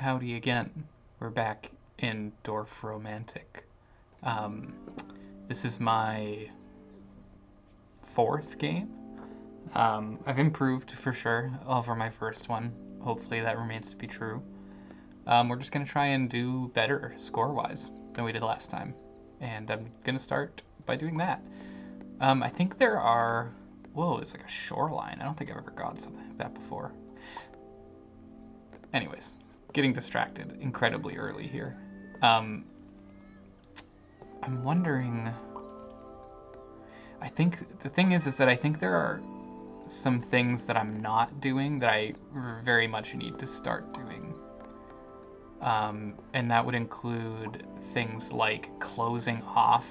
Howdy again. We're back in Dorfromantik. Um, this is my fourth game. I've improved for sure over my first one. Hopefully that remains to be true. We're just going to try and do better score-wise than we did last time. And I'm going to start by doing that. I think there are... Whoa, it's like a shoreline. I don't think I've ever got something like that before. Anyways, getting distracted incredibly early here. I'm wondering... I think the thing is that I think there are some things that I'm not doing that I very much need to start doing. And that would include things like closing off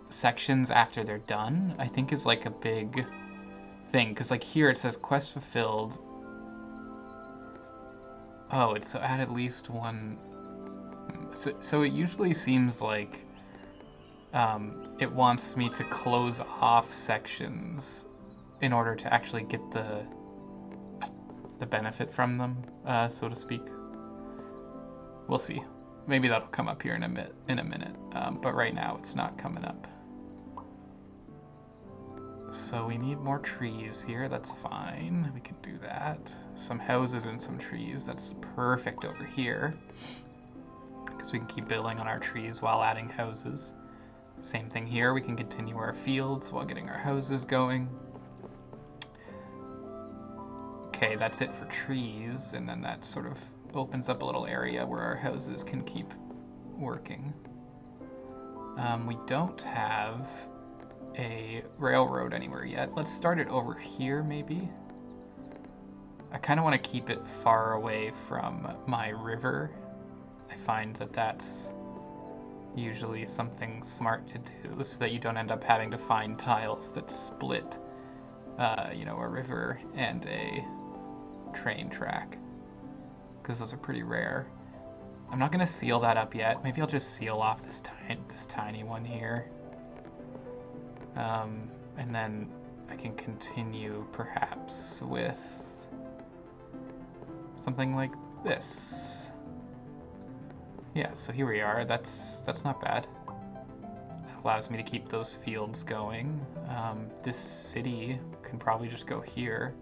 sections after they're done, I think is like a big thing. Because like here it says quest fulfilled. Oh, it's so add at least one. So it usually seems like it wants me to close off sections in order to actually get the benefit from them, so to speak. We'll see. Maybe that'll come up here in a minute. But right now it's not coming up. So we need more trees here. That's fine. We can do that. Some houses and some trees. That's perfect over here. Because we can keep building on our trees while adding houses. Same thing here. We can continue our fields while getting our houses going. Okay, that's it for trees. And then that sort of opens up a little area where our houses can keep working. We don't have a railroad anywhere yet. Let's start it over here, maybe. I kind of want to keep it far away from my river. I find that that's usually something smart to do so that you don't end up having to find tiles that split, a river and a train track, because those are pretty rare. I'm not going to seal that up yet. Maybe I'll just seal off this tiny one here. And then I can continue perhaps with something like this. Yeah, so here we are. That's not bad. That allows me to keep those fields going. This city can probably just go here.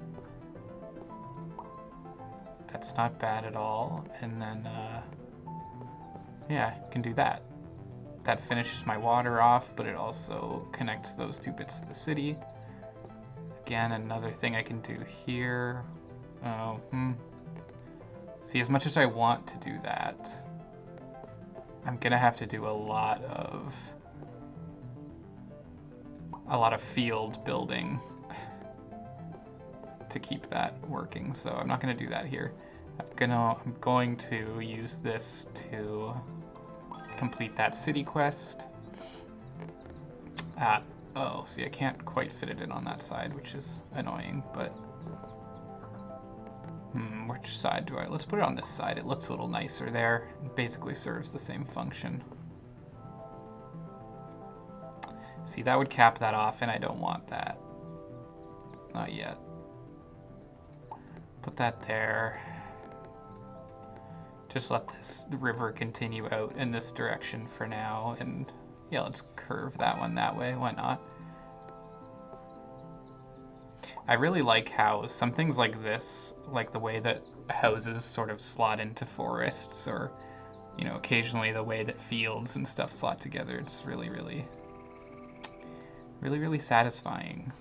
That's not bad at all. And then, yeah, I can do that. That finishes my water off, but it also connects those two bits to the city. Again, another thing I can do here. See, as much as I want to do that, I'm gonna have to do a lot of field building to keep that working. So I'm not gonna do that here. I'm going to use this to complete that city quest. Oh, see, I can't quite fit it in on that side, which is annoying, but... which side do I... Let's put it on this side. It looks a little nicer there. It basically serves the same function. See, that would cap that off, and I don't want that. Not yet. Put that there. Just let the river continue out in this direction for now, and yeah, let's curve that one that way. Why not? I really like how some things like this, like the way that houses sort of slot into forests, or, occasionally the way that fields and stuff slot together. It's really, really, really, really satisfying.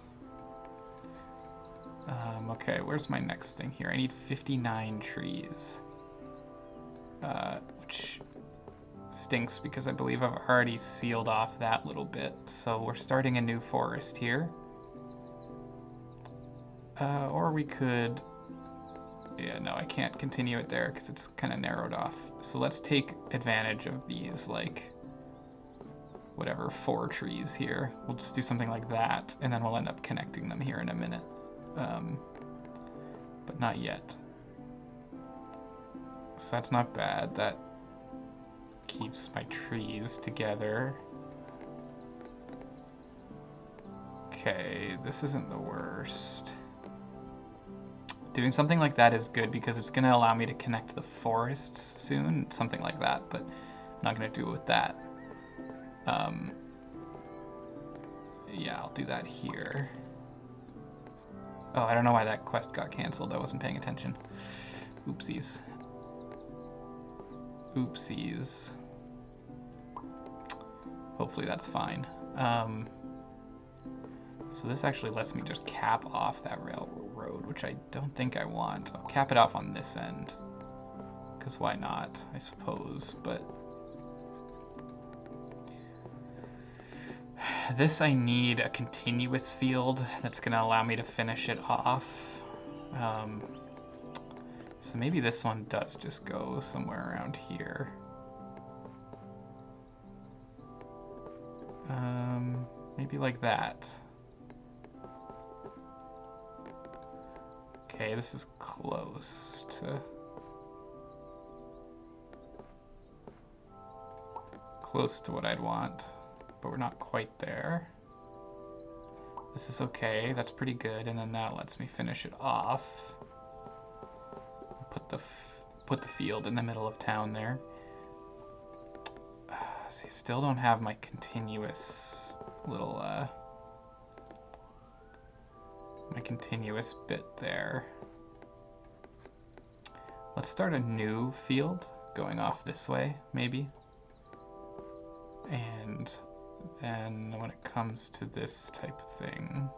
Okay, where's my next thing here? I need 59 trees. Which stinks because I believe I've already sealed off that little bit. So we're starting a new forest here. Or we could... Yeah, no, I can't continue it there because it's kind of narrowed off. So let's take advantage of these, like, whatever, 4 trees here. We'll just do something like that, and then we'll end up connecting them here in a minute. But not yet. So that's not bad. That keeps my trees together. Okay, this isn't the worst. Doing something like that is good because it's going to allow me to connect the forests soon, something like that, but I'm not going to do it with that. Yeah, I'll do that here. Oh, I don't know why that quest got canceled. I wasn't paying attention. Oopsies. Oopsies. Hopefully that's fine. So this actually lets me just cap off that railroad, which I don't think I want. I'll cap it off on this end, because why not, I suppose, but... This I need a continuous field that's going to allow me to finish it off. So maybe this one does just go somewhere around here. Maybe like that. Okay, this is close to what I'd want, but we're not quite there. This is okay, that's pretty good, and then that lets me finish it off. Put the field in the middle of town there. See, still don't have my continuous little my continuous bit there. Let's start a new field going off this way, maybe. And then when it comes to this type of thing,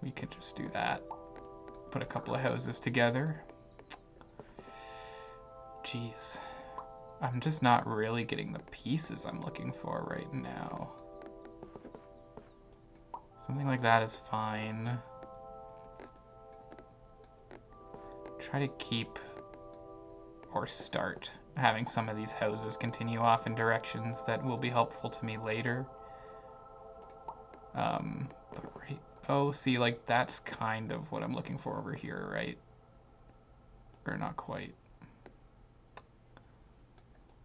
we can just do that. Put a couple of houses together. Jeez. I'm just not really getting the pieces I'm looking for right now. Something like that is fine. Try to keep or start having some of these houses continue off in directions that will be helpful to me later. But right, oh, see, like that's kind of what I'm looking for over here, right? Or not quite.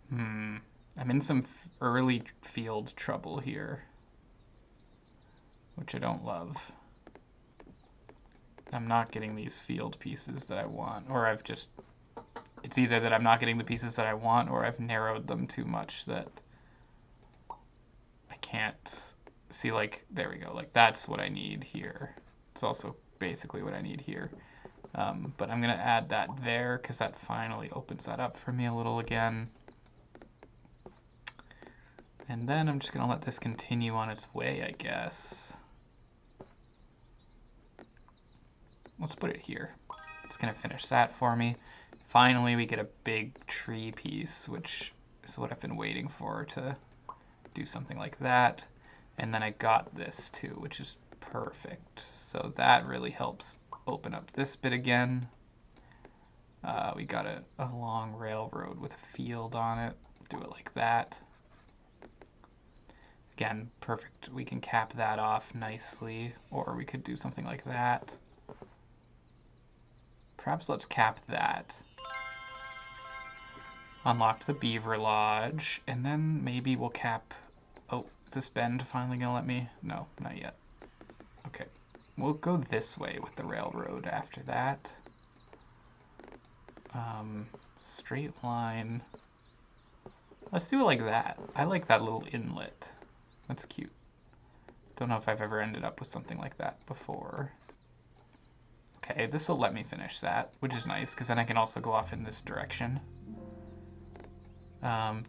I'm in some early field trouble here, which I don't love. I'm not getting these field pieces that I want, or it's either that I'm not getting the pieces that I want, or I've narrowed them too much that I can't see, like, there we go, like that's what I need here. It's also basically what I need here. But I'm gonna add that there, because that finally opens that up for me a little again. And then I'm just going to let this continue on its way, I guess. Let's put it here. It's going to finish that for me. Finally, we get a big tree piece, which is what I've been waiting for, to do something like that. And then I got this too, which is perfect. So that really helps open up this bit again. We got a long railroad with a field on it. Do it like that. Again, perfect. We can cap that off nicely, or we could do something like that. Perhaps let's cap that. Unlock the Beaver Lodge, and then maybe we'll cap... Oh, is this bend finally gonna let me? No, not yet. Okay, we'll go this way with the railroad after that. Straight line. Let's do it like that. I like that little inlet. That's cute. Don't know if I've ever ended up with something like that before. Okay, this will let me finish that, which is nice, because then I can also go off in this direction.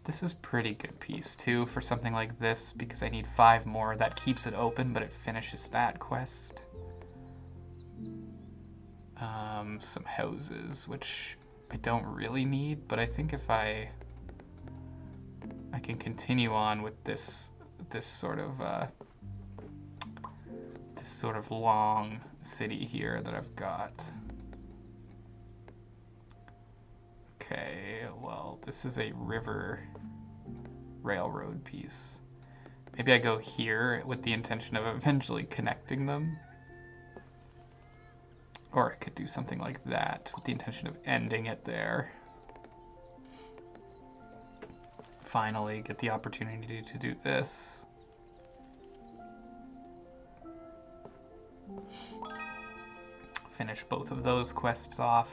This is pretty good piece, too, for something like this, because I need 5 more. That keeps it open, but it finishes that quest. Some houses, which I don't really need, but I think if I can continue on with this sort of long city here that I've got. Okay, well, this is a river railroad piece. Maybe I go here with the intention of eventually connecting them. Or I could do something like that with the intention of ending it there. Finally get the opportunity to do this. finish both of those quests off.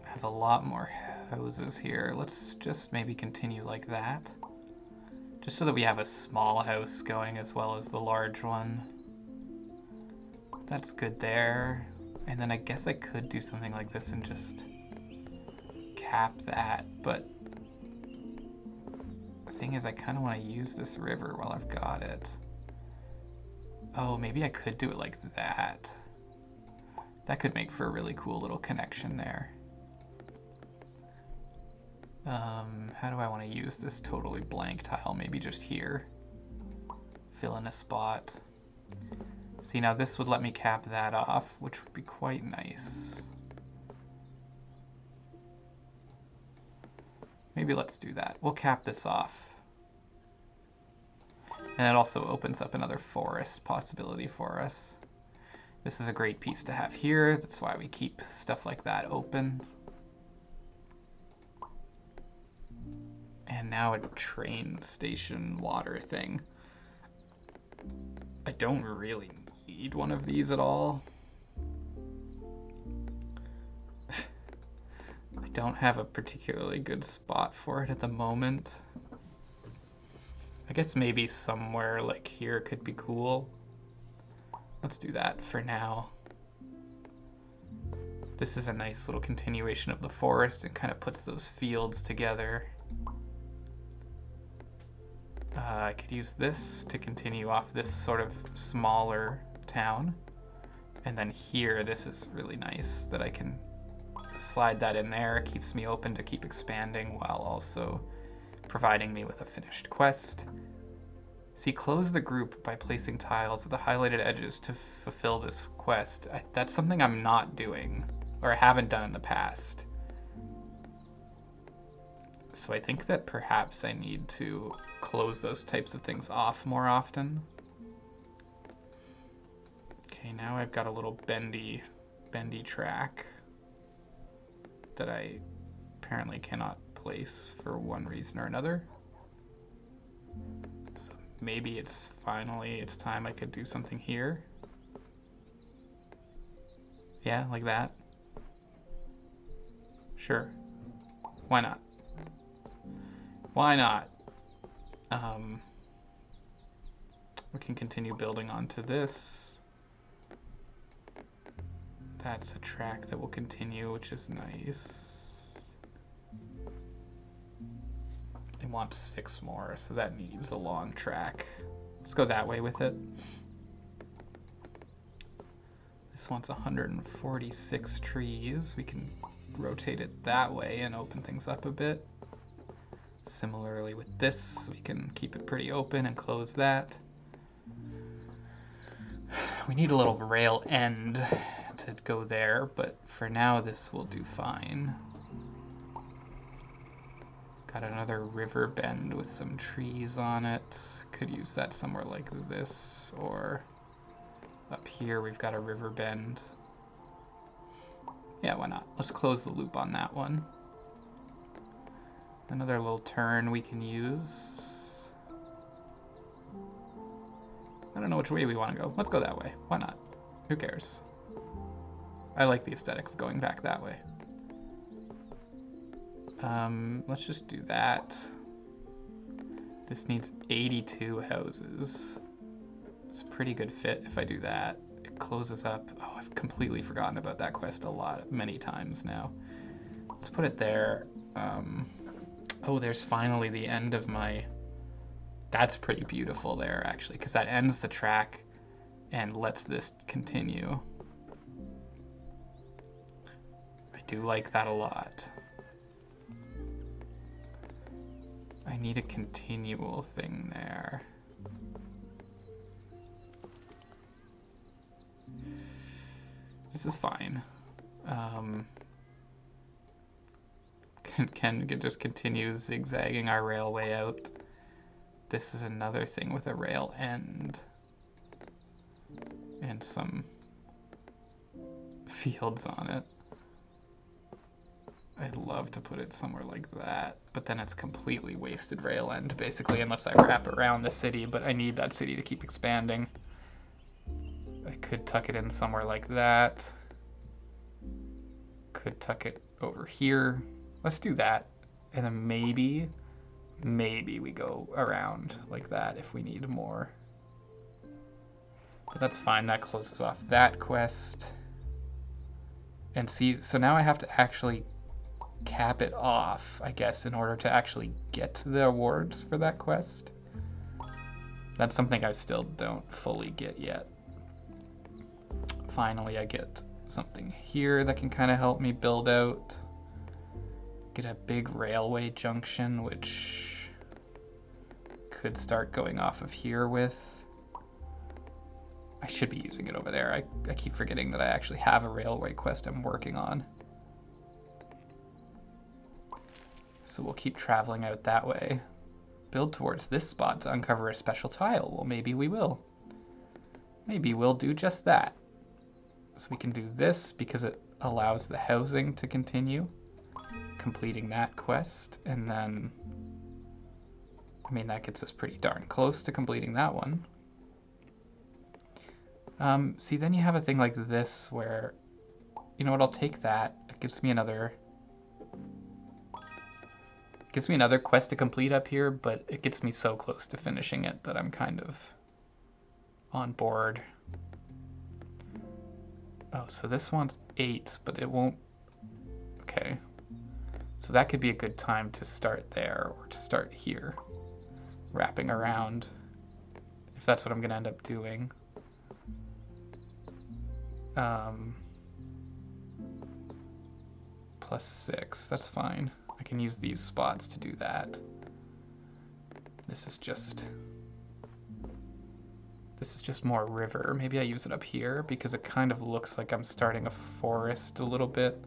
I have a lot more houses here. Let's just maybe continue like that. Just so that we have a small house going as well as the large one. That's good there. And then I guess I could do something like this and just cap that, but the thing is I kind of want to use this river while I've got it. Oh, maybe I could do it like that. That could make for a really cool little connection there. How do I want to use this totally blank tile? Maybe just here. Fill in a spot. See, now this would let me cap that off, which would be quite nice. Maybe let's do that. We'll cap this off. And it also opens up another forest possibility for us. This is a great piece to have here. That's why we keep stuff like that open. And now a train station water thing. I don't really need one of these at all. I don't have a particularly good spot for it at the moment. I guess maybe somewhere like here could be cool. Let's do that for now. This is a nice little continuation of the forest and kind of puts those fields together. I could use this to continue off this sort of smaller town. And then here, this is really nice that I can slide that in there. It keeps me open to keep expanding while also providing me with a finished quest. See, close the group by placing tiles at the highlighted edges to fulfill this quest. That's something I'm not doing, or I haven't done in the past. So I think that perhaps I need to close those types of things off more often. Okay, now I've got a little bendy track that I apparently cannot place for one reason or another. So maybe it's time I could do something here. Yeah, like that. Sure. Why not? Why not? We can continue building onto this. That's a track that will continue, which is nice. I want 6 more, so that needs a long track. Let's go that way with it. This wants 146 trees. We can rotate it that way and open things up a bit. Similarly with this, we can keep it pretty open and close that. We need a little rail end to go there, but for now this will do fine. Got another river bend with some trees on it. Could use that somewhere like this, or up here we've got a river bend. Yeah, why not? Let's close the loop on that one. Another little turn we can use. I don't know which way we want to go. Let's go that way. Why not? Who cares? I like the aesthetic of going back that way. Let's just do that. This needs 82 houses. It's a pretty good fit if I do that. It closes up. Oh, I've completely forgotten about that quest many times now. Let's put it there. Oh, there's finally the end of my... That's pretty beautiful there, actually, because that ends the track and lets this continue. I do like that a lot. I need a continual thing there. This is fine. Can just continue zigzagging our railway out. This is another thing with a rail end and some fields on it. I'd love to put it somewhere like that, but then it's completely wasted rail end basically unless I wrap around the city, but I need that city to keep expanding. I I could tuck it in somewhere like that. Could tuck it over here. Let's do that. And then maybe we go around like that if we need more. But that's fine, that closes off that quest. And see, so now I have to actually cap it off, I guess, in order to actually get the awards for that quest. That's something I still don't fully get yet. Finally, I get something here that can kind of help me build out. Get a big railway junction, which could start going off of here with. I should be using it over there. I keep forgetting that I actually have a railway quest I'm working on. So we'll keep traveling out that way. Build towards this spot to uncover a special tile. Well, maybe we will. Maybe we'll do just that. So we can do this because it allows the housing to continue, completing that quest, and then, I mean, that gets us pretty darn close to completing that one. See, then you have a thing like this where, you know what, I'll take that. It gives me another quest to complete up here, but it gets me so close to finishing it that I'm kind of on board. Oh, so this one's 8, but it won't... Okay. So that could be a good time to start there, or to start here. Wrapping around, if that's what I'm going to end up doing. +6, that's fine. I can use these spots to do that. This is just more river. Maybe I use it up here because it kind of looks like I'm starting a forest a little bit.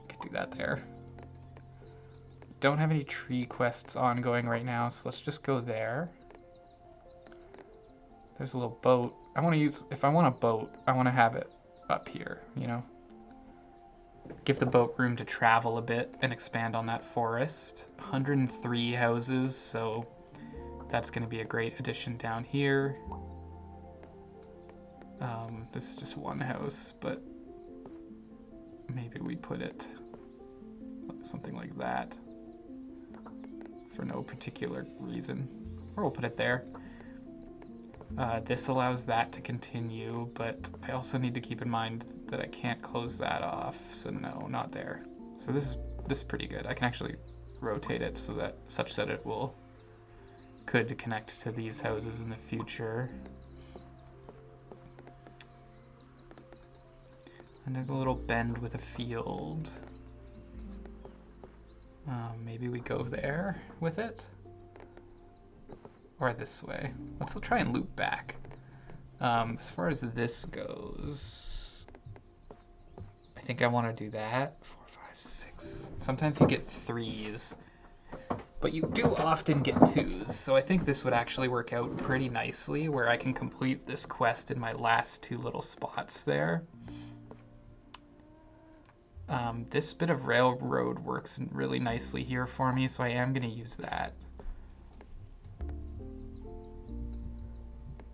Could do that there. Don't have any tree quests ongoing right now, so let's just go there. There's a little boat. I want to use, if I want a boat, I want to have it up here, you know? Give the boat room to travel a bit and expand on that forest. 103 houses, so that's going to be a great addition down here. This is just one house, but maybe we put it something like that for no particular reason. Or we'll put it there. This allows that to continue, but I also need to keep in mind that I can't close that off, so no, not there. So this is pretty good. I can actually rotate it so that such that it could connect to these houses in the future. And there's a little bend with a field. Maybe we go there with it. Or this way. Let's try and loop back. As far as this goes, I think I want to do that. 4, 5, 6. Sometimes you get 3s, but you do often get 2s. So I think this would actually work out pretty nicely, where I can complete this quest in my last 2 little spots there. This bit of railroad works really nicely here for me, so I am going to use that.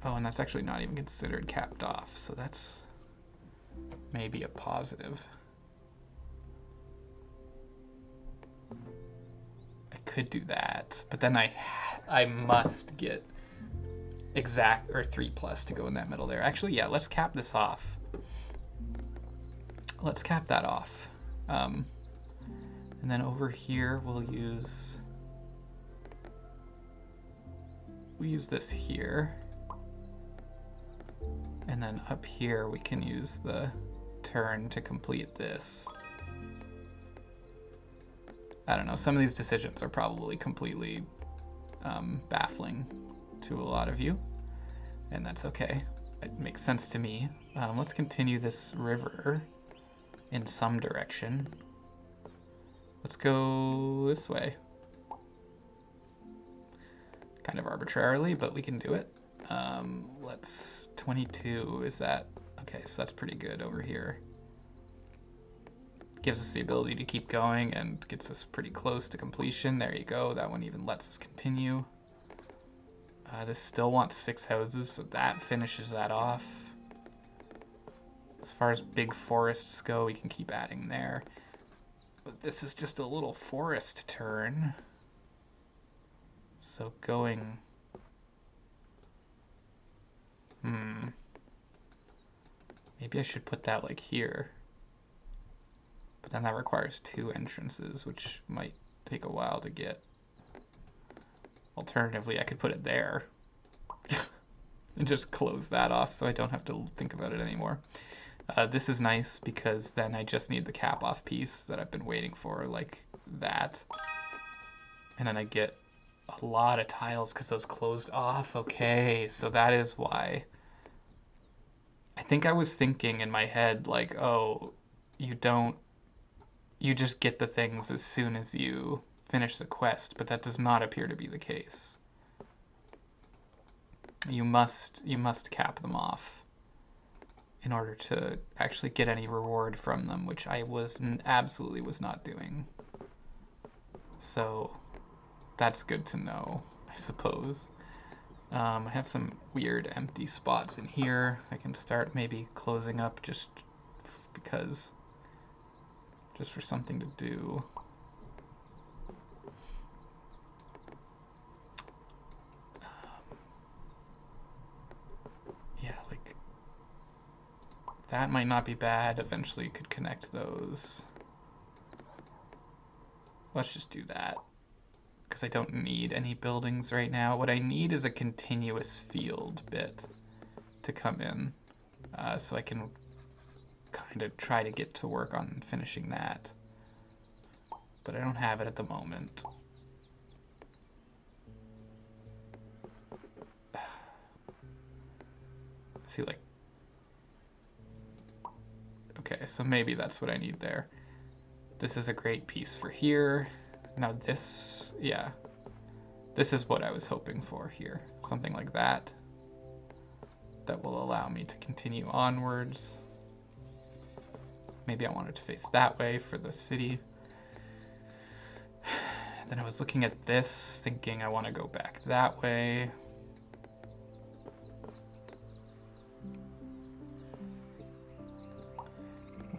Oh, and that's actually not even considered capped off, so that's maybe a positive. I could do that, but then I must get exact, or 3+ to go in that middle there. Actually, yeah, let's cap this off. Let's cap that off. And then over here we'll use this here. And then up here we can use the turn to complete this. I don't know, some of these decisions are probably completely baffling to a lot of you, and that's okay. It makes sense to me. Let's continue this river in some direction. Let's go this way. Kind of arbitrarily, but we can do it. Let's 22, is that okay? So that's pretty good over here. Gives us the ability to keep going and gets us pretty close to completion. There you go. That one even lets us continue. This still wants 6 houses, so that finishes that off. As far as big forests go, we can keep adding there. But this is just a little forest turn. So going... Maybe I should put that like here. But then that requires 2 entrances, which might take a while to get. Alternatively, I could put it there. And just close that off so I don't have to think about it anymore. This is nice because then I just need the cap off piece that I've been waiting for, like that. And then I get a lot of tiles because those closed off. Okay, so that is why. I think I was thinking in my head, like, oh, you just get the things as soon as you finish the quest, but that does not appear to be the case. You must cap them off in order to actually get any reward from them, which I absolutely was not doing. So that's good to know, I suppose. I have some weird empty spots in here. I can start maybe closing up just because, just for something to do. Yeah, like that might not be bad. Eventually you could connect those. Let's just do that, because I don't need any buildings right now. What I need is a continuous field bit to come in, so I can kind of try to get to work on finishing that. But I don't have it at the moment. See, like, okay, so maybe that's what I need there. This is a great piece for here. Now this, yeah, this is what I was hoping for here. Something like that. That will allow me to continue onwards. Maybe I wanted to face that way for the city. Then I was looking at this, thinking I want to go back that way.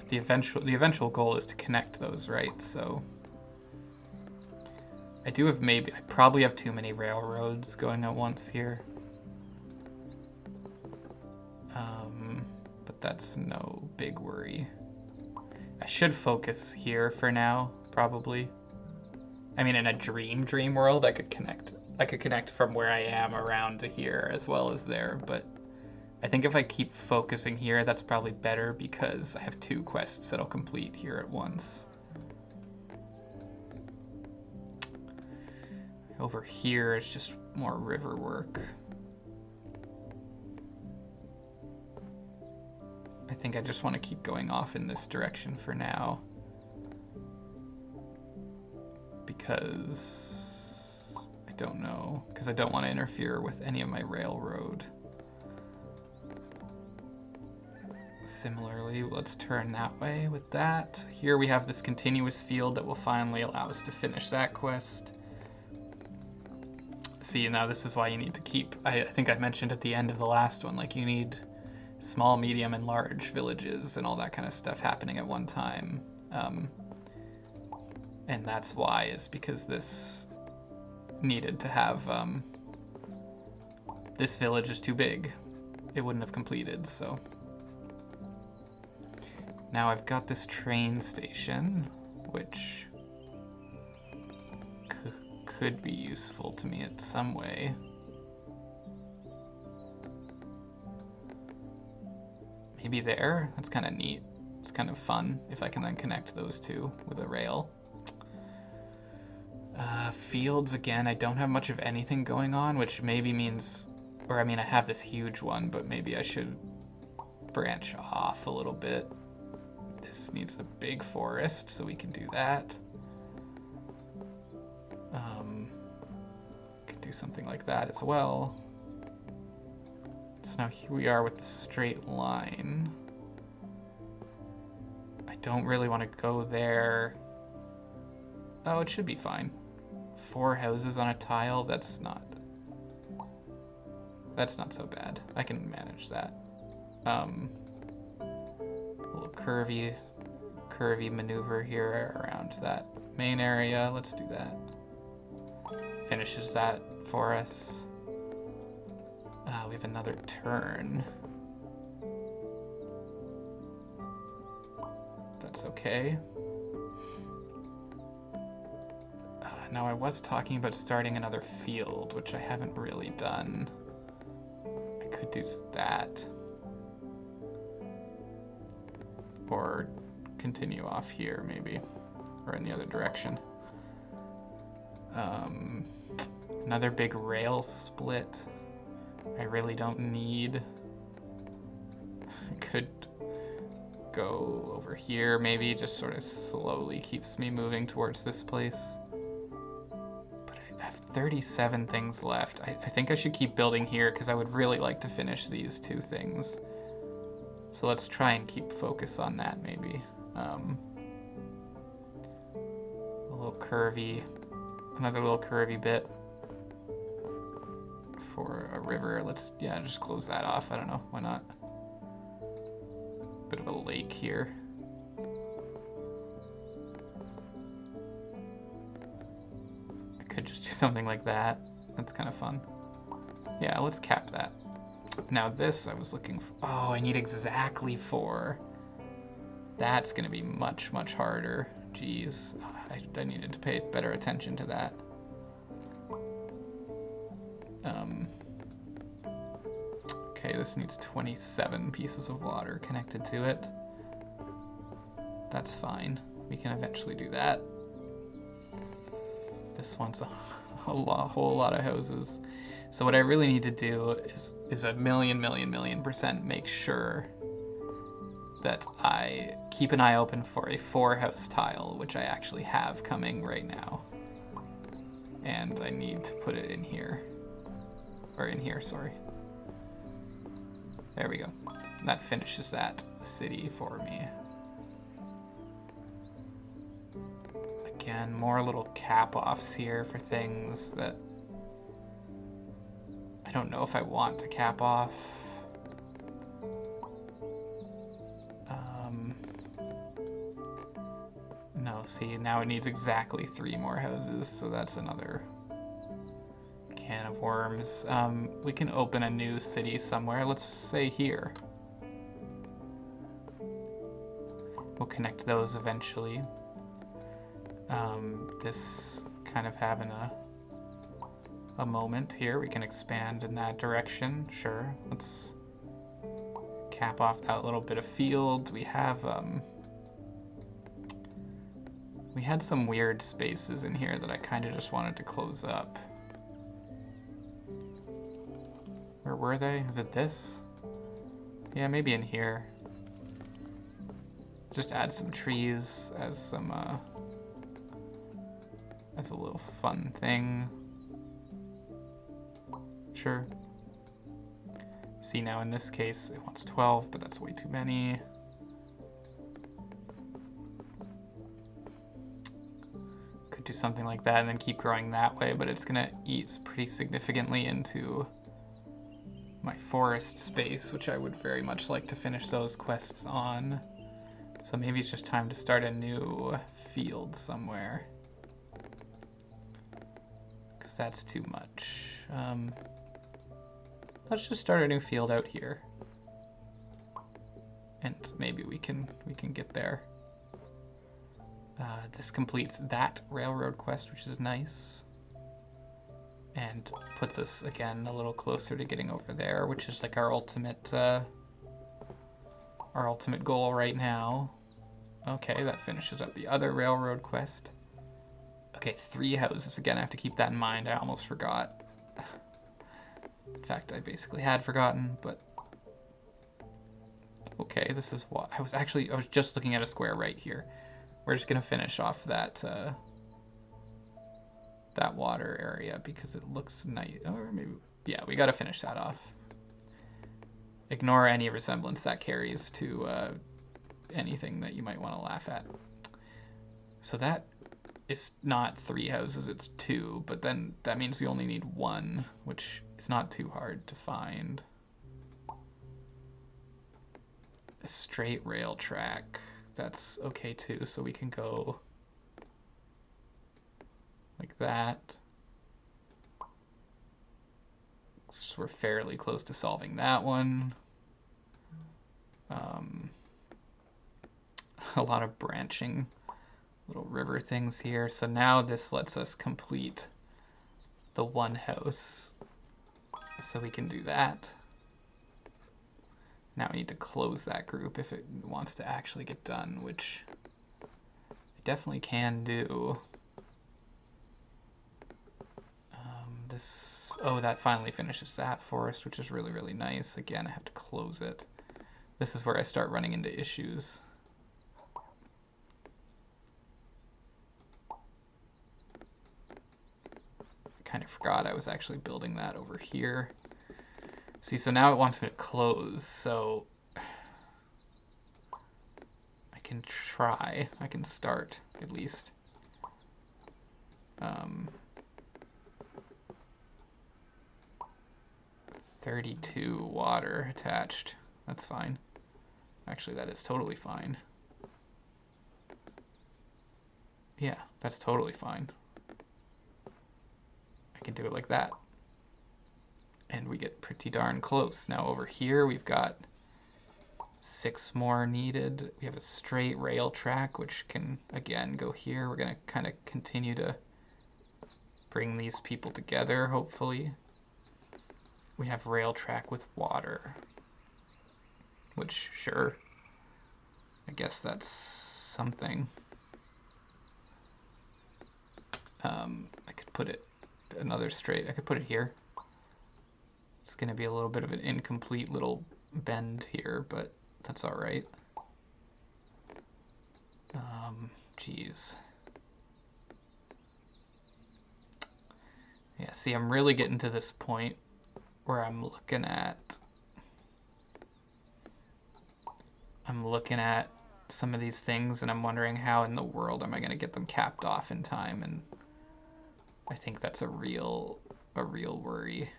The eventual goal is to connect those, right? So I probably have too many railroads going at once here. But that's no big worry. I should focus here for now, probably. I mean, in a dream world, I could connect from where I am around to here as well as there, but I think if I keep focusing here, that's probably better because I have 2 quests that'll complete here at once. Over here is just more river work. I think I just want to keep going off in this direction for now. Because I don't know, because I don't want to interfere with any of my railroad. Similarly, let's turn that way with that. Here we have this continuous field that will finally allow us to finish that quest. See, now this is why you need to keep, I think I mentioned at the end of the last one, like you need small, medium, and large villages and all that kind of stuff happening at one time. And that's why, is because this needed to have, this village is too big. It wouldn't have completed, so. Now I've got this train station, which could be useful to me in some way. Maybe there? That's kind of neat. It's kind of fun if I can then connect those two with a rail. Fields, again, I don't have much of anything going on, which maybe means, or I mean, I have this huge one, but maybe I should branch off a little bit. This needs a big forest, so we can do that. Could do something like that as well. So now here we are with the straight line. I don't really want to go there. Oh, it should be fine. 4 houses on a tile, that's not... That's not so bad. I can manage that. A little curvy maneuver here around that main area. Let's do that. Finishes that for us. We have another turn. That's okay. Now I was talking about starting another field, which I haven't really done. I could do that. Or continue off here, maybe. Or in the other direction. Another big rail split. I really don't need. I could go over here, maybe, just sort of slowly keeps me moving towards this place. But I have 37 things left. I think I should keep building here because I would really like to finish these two things. So let's try and keep focus on that, maybe. A little curvy, another little curvy bit for a river. Let's, yeah, just close that off. I don't know, why not? Bit of a lake here. I could just do something like that. That's kind of fun. Yeah, let's cap that. Now this I was looking for. Oh, I need exactly 4. That's going to be much, much harder. Jeez, I needed to pay better attention to that. Okay, this needs 27 pieces of water connected to it. That's fine. We can eventually do that. This one's a whole lot of hoses. So what I really need to do is a million percent make sure that I keep an eye open for a 4-house tile, which I actually have coming right now. And I need to put it in here. Or in here, sorry. There we go. That finishes that city for me. Again, more little cap-offs here for things that I don't know if I want to cap off. No, see, now it needs exactly 3 more houses, so that's another can of worms. We can open a new city somewhere. Let's say here. We'll connect those eventually. This kind of having a moment here. We can expand in that direction. Sure. Let's cap off that little bit of field. We have we had some weird spaces in here that I kind of just wanted to close up. Where were they? Is it this? Yeah, maybe in here. Just add some trees as some, as a little fun thing. Sure. See, now in this case, it wants 12, but that's way too many. Could do something like that and then keep growing that way, but it's gonna eat pretty significantly into my forest space, which I would very much like to finish those quests on. So maybe it's just time to start a new field somewhere. Because that's too much. Let's just start a new field out here. And maybe we can get there. This completes that railroad quest, which is nice. And puts us, again, a little closer to getting over there, which is like our ultimate goal right now. Okay, that finishes up the other railroad quest. Okay, 3 houses. Again, I have to keep that in mind. I almost forgot. In fact, I basically had forgotten, but... Okay, this is what... I was just looking at a square right here. We're just going to finish off that, that water area because it looks nice. Or maybe... Yeah, we got to finish that off. Ignore any resemblance that carries to anything that you might want to laugh at. So that is not 3 houses, it's 2, but then that means we only need 1, which It's not too hard to find. A straight rail track, that's okay too, so we can go like that. So we're fairly close to solving that one. A lot of branching little river things here. So now this lets us complete the one house. So we can do that. Now we need to close that group if it wants to actually get done, which it definitely can do. Oh, that finally finishes that forest, which is really, really nice. Again, I have to close it. This is where I start running into issues. I kind of forgot I was actually building that over here. See, so now it wants me to close, so I can try. I can start, at least. 32 water attached. That's fine. Actually, that is totally fine. Yeah, that's totally fine. I can do it like that. And we get pretty darn close. Now over here we've got 6 more needed. We have a straight rail track, which can, again, go here. We're going to kind of continue to bring these people together, hopefully. We have rail track with water, which, sure, I guess that's something. I could put it another straight. I could put it here. It's going to be a little bit of an incomplete little bend here, but that's all right. Geez. Yeah, see, I'm really getting to this point where I'm looking at some of these things and I'm wondering how in the world am I going to get them capped off in time, and I think that's a real worry.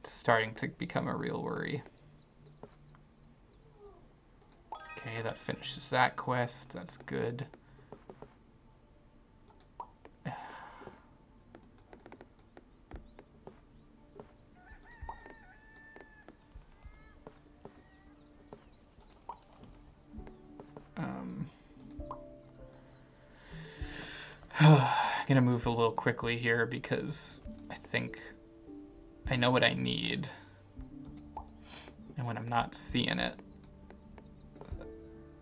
It's starting to become a real worry. Okay, that finishes that quest. That's good. I'm gonna move a little quickly here because I think I know what I need, and when I'm not seeing it,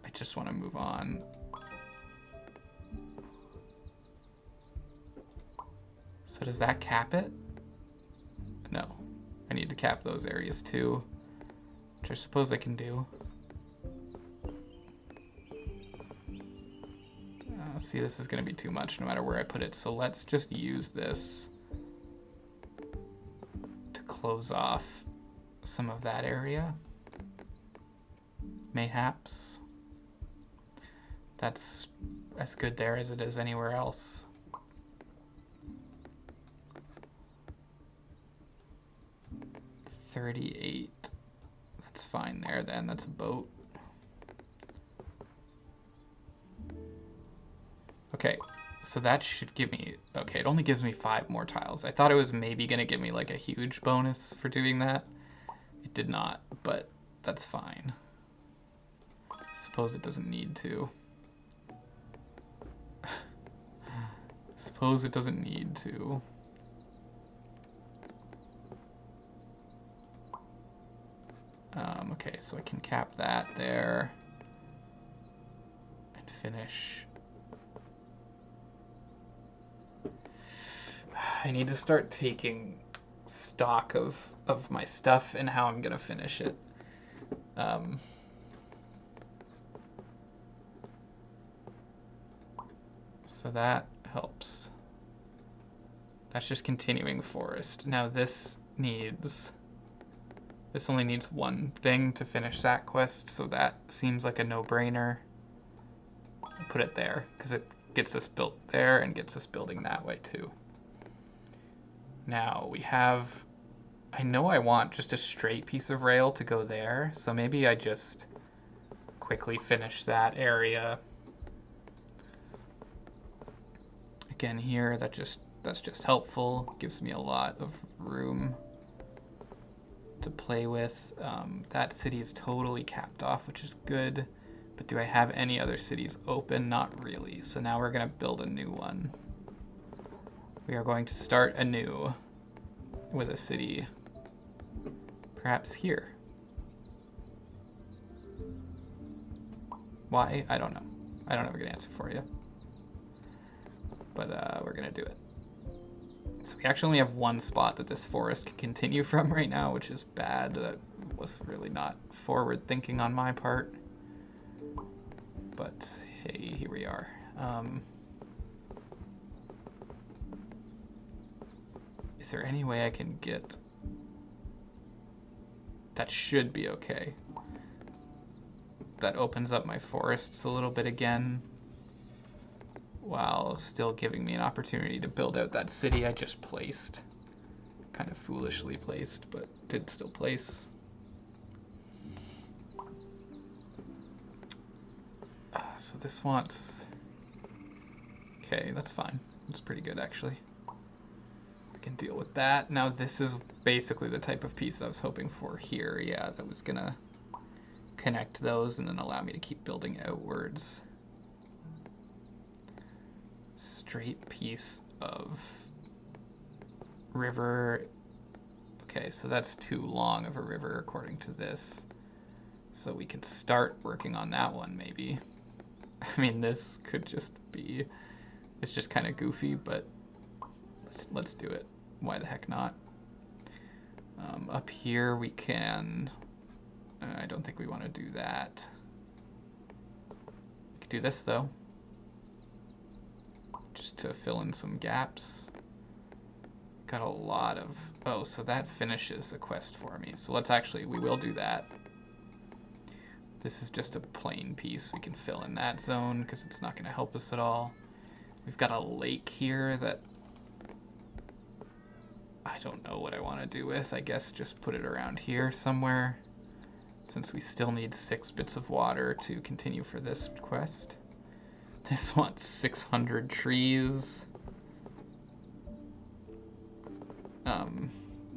I just want to move on. So does that cap it? No. I need to cap those areas too, which I suppose I can do. See, this is going to be too much no matter where I put it, so let's just use this to close off some of that area. Mayhaps. That's as good there as it is anywhere else. $38. That's fine there then, that's a boat. Okay, so that should give me, okay, it only gives me 5 more tiles. I thought it was maybe going to give me like a huge bonus for doing that. It did not, but that's fine. I suppose it doesn't need to. Suppose it doesn't need to. Okay, so I can cap that there and finish. I need to start taking stock of my stuff and how I'm gonna finish it. So that helps. That's just continuing forest. Now this only needs one thing to finish that quest, so that seems like a no-brainer. Put it there, because it gets us built there and gets us building that way too. Now we have, I know I want just a straight piece of rail to go there, so maybe I just quickly finish that area. Again here, that's just helpful, gives me a lot of room to play with. That city is totally capped off, which is good, but do I have any other cities open? Not really, so now we're going to build a new one. We are going to start anew with a city, perhaps here. Why? I don't know. I don't have a good answer for you. But we're going to do it. So we actually only have one spot that this forest can continue from right now, which is bad. That was really not forward thinking on my part. But hey, here we are. Is there any way I can get... That should be okay. That opens up my forests a little bit again, while still giving me an opportunity to build out that city I just placed. Kind of foolishly placed, but did still place. So this wants... Okay, that's fine. That's pretty good, actually. I can deal with that. Now this is basically the type of piece I was hoping for here. Yeah, that was gonna connect those and then allow me to keep building outwards. Straight piece of river. Okay, so that's too long of a river according to this. So we can start working on that one maybe. I mean, this could just be, it's just kind of goofy, but let's do it. Why the heck not? Up here we can, I don't think we want to do that. We could do this though, just to fill in some gaps. Got a lot of, oh, so that finishes the quest for me. So let's actually, we will do that. This is just a plain piece. We can fill in that zone because it's not going to help us at all. We've got a lake here that I don't know what I want to do with. I guess just put it around here somewhere, since we still need 6 bits of water to continue for this quest. This wants 600 trees,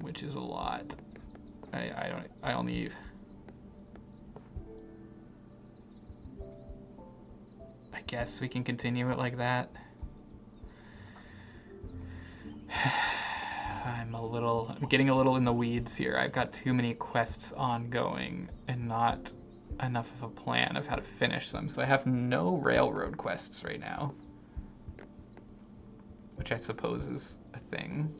which is a lot. I only... I guess we can continue it like that. I'm getting a little in the weeds here. I've got too many quests ongoing and not enough of a plan of how to finish them. So I have no railroad quests right now, which I suppose is a thing.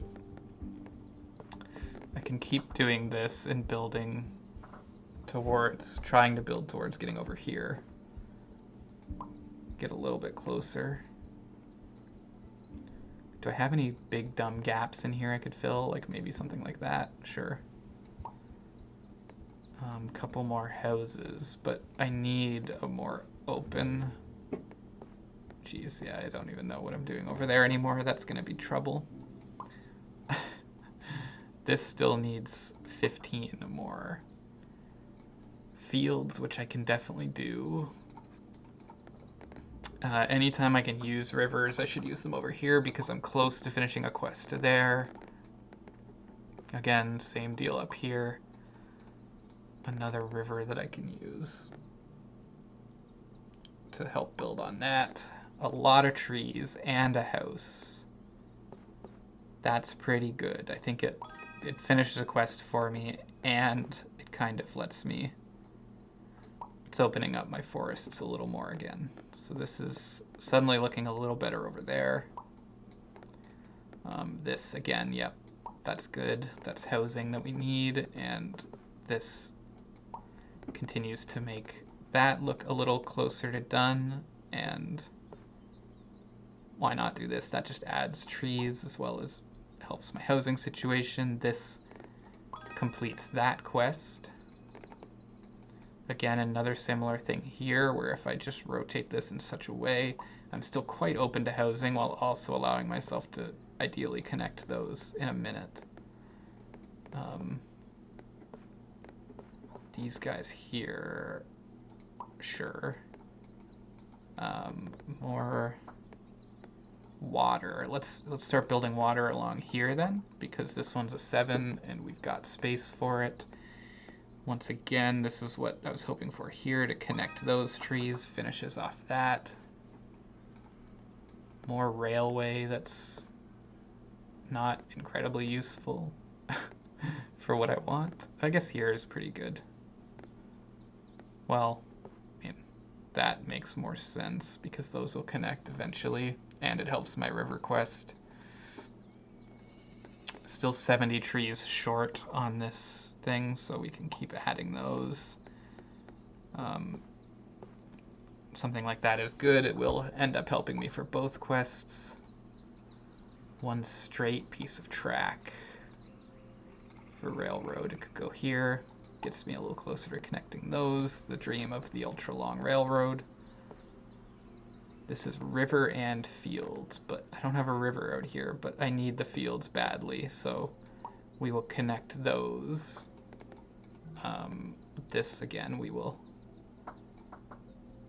I can keep doing this and building towards, trying to build towards getting over here. Get a little bit closer. Do I have any big dumb gaps in here I could fill? Like maybe something like that? Sure. Couple more houses, but I need a more open... Geez, yeah, I don't even know what I'm doing over there anymore. That's gonna be trouble. This still needs 15 more fields, which I can definitely do. Anytime I can use rivers, I should use them over here because I'm close to finishing a quest there. Again, same deal up here. Another river that I can use to help build on that. A lot of trees and a house. That's pretty good. I think it finishes a quest for me and it kind of lets me... It's opening up my forests a little more again. So this is suddenly looking a little better over there. This again, yep, that's good. That's housing that we need, and this continues to make that look a little closer to done, and why not do this? That just adds trees as well as helps my housing situation. This completes that quest. Again, another similar thing here, where if I just rotate this in such a way, I'm still quite open to housing while also allowing myself to ideally connect those in a minute. These guys here, sure. More water. Let's start building water along here then, because this one's a 7 and we've got space for it. Once again, this is what I was hoping for here to connect those trees. Finishes off that. More railway that's not incredibly useful for what I want. I guess here is pretty good. Well, I mean, that makes more sense because those will connect eventually, and it helps my river quest. Still 70 trees short on this thing, so we can keep adding those. Something like that is good. It will end up helping me for both quests. One straight piece of track for railroad. It could go here. Gets me a little closer to connecting those. The dream of the ultra long railroad. This is river and fields, but I don't have a river out here, but I need the fields badly, so we will connect those. This again, we will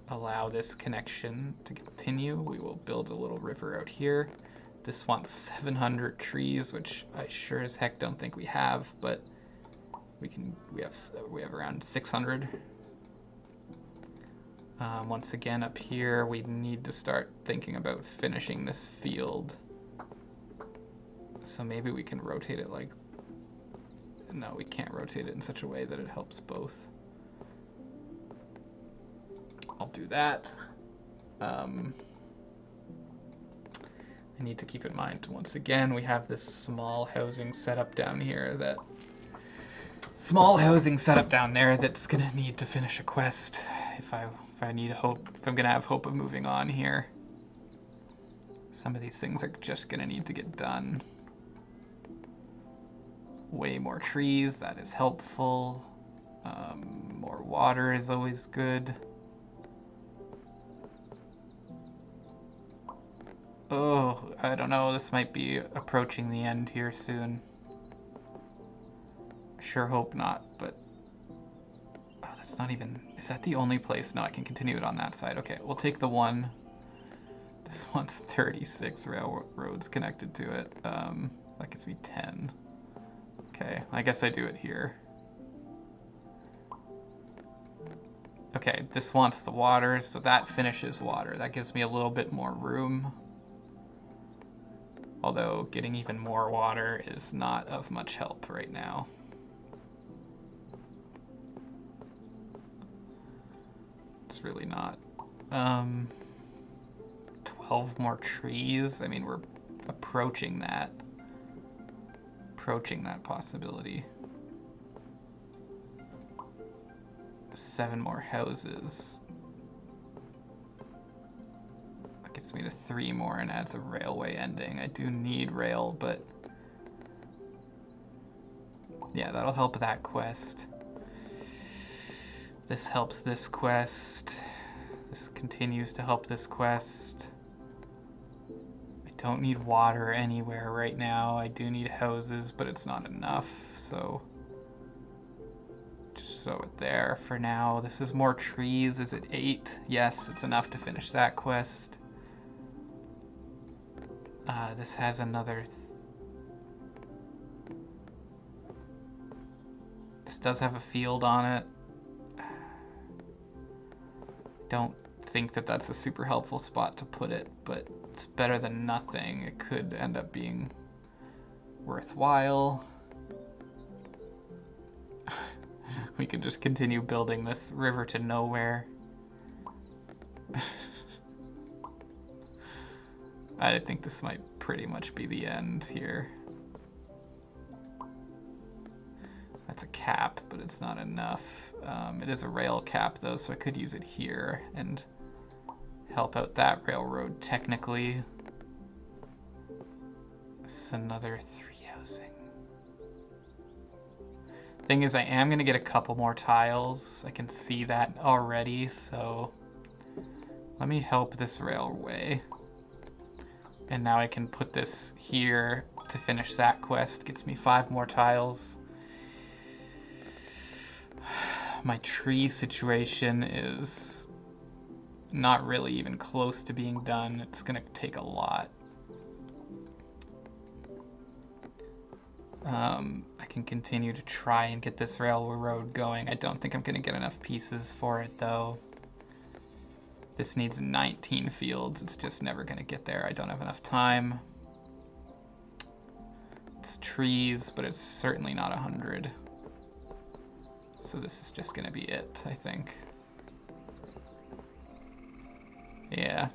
allow this connection to continue. We will build a little river out here. This wants 700 trees, which I sure as heck don't think we have, but we have around 600. Once again, up here, we need to start thinking about finishing this field. So maybe we can rotate it like... No, we can't rotate it in such a way that it helps both. I'll do that. I need to keep in mind, once again, we have this small housing setup down here that's gonna need to finish a quest if I'm gonna have hope of moving on here. Some of these things are just gonna need to get done. Way more trees, that is helpful. More water is always good. Oh, I don't know, this might be approaching the end here soon. I sure hope not, but... Oh, that's not even... Is that the only place? No, I can continue it on that side. Okay, we'll take the one. This one's 36 railroads connected to it. That gives me 10. Okay, I guess I do it here. Okay, this wants the water, so that finishes water. That gives me a little bit more room. Although getting even more water is not of much help right now. It's really not. 12 more trees? I mean, we're approaching that. Approaching that possibility. 7 more houses. That gets me to 3 more and adds a railway ending. I do need rail, but yeah, that'll help that quest. This helps this quest. This continues to help this quest. I don't need water anywhere right now. I do need houses, but it's not enough, so just throw it there for now. This is more trees. Is it 8? Yes, it's enough to finish that quest. This has another... This does have a field on it. Don't think that that's a super helpful spot to put it, but it's better than nothing. It could end up being worthwhile. We could just continue building this river to nowhere. I think this might pretty much be the end here. That's a cap, but it's not enough. It is a rail cap though, so I could use it here and help out that railroad technically. It's another 3 housing. Thing is, I am gonna get a couple more tiles. I can see that already, so let me help this railway. And now I can put this here to finish that quest. Gets me 5 more tiles. My tree situation is not really even close to being done. It's gonna take a lot. I can continue to try and get this railroad going. I don't think I'm gonna get enough pieces for it though. This needs 19 fields. It's just never gonna get there. I don't have enough time. It's trees, but it's certainly not 100. So this is just gonna be it, I think. Yeah.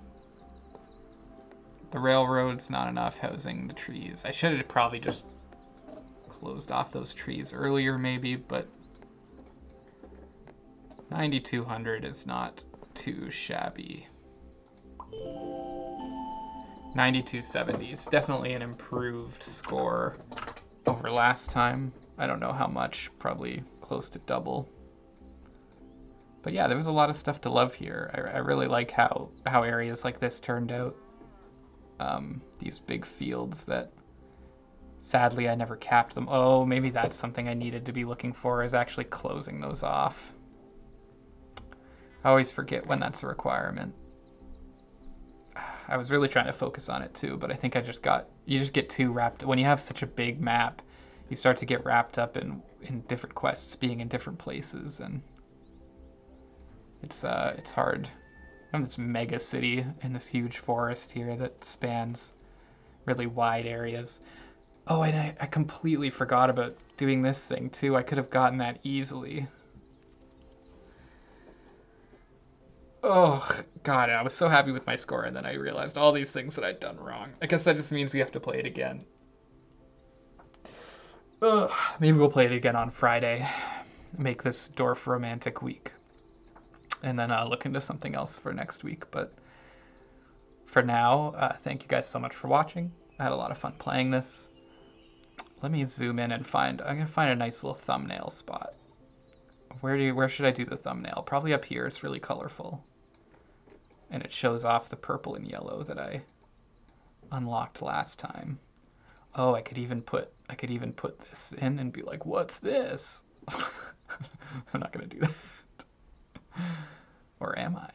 The railroad's not enough housing the trees. I should have probably just closed off those trees earlier maybe, but 9,200 is not too shabby. 9,270 is definitely an improved score over last time. I don't know how much, probably close to double. But yeah, there was a lot of stuff to love here. I really like how areas like this turned out. These big fields that sadly I never capped them. Oh, maybe that's something I needed to be looking for, is actually closing those off. I always forget when that's a requirement. I was really trying to focus on it too, but I think you just get too wrapped. When you have such a big map, you start to get wrapped up in different quests being in different places, and it's hard. I have this mega city in this huge forest here that spans really wide areas. Oh, and I completely forgot about doing this thing too. I could have gotten that easily. Oh, God, I was so happy with my score, and then I realized all these things that I'd done wrong. I guess that just means we have to play it again. Ugh, maybe we'll play it again on Friday. Make this Dorfromantik week. And then look into something else for next week. But for now, thank you guys so much for watching. I had a lot of fun playing this. Let me zoom in and I'm gonna find a nice little thumbnail spot. Where should I do the thumbnail? Probably up here. It's really colorful. And it shows off the purple and yellow that I unlocked last time. Oh, I could even put this in and be like, what's this? I'm not gonna do that. Or am I?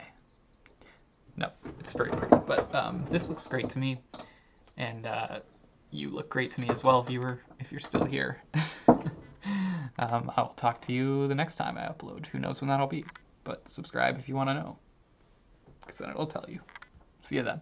No, it's very pretty, but this looks great to me. And you look great to me as well, viewer, if you're still here. I'll talk to you the next time I upload. Who knows when that'll be, but subscribe if you want to know, because then it'll tell you. See you then.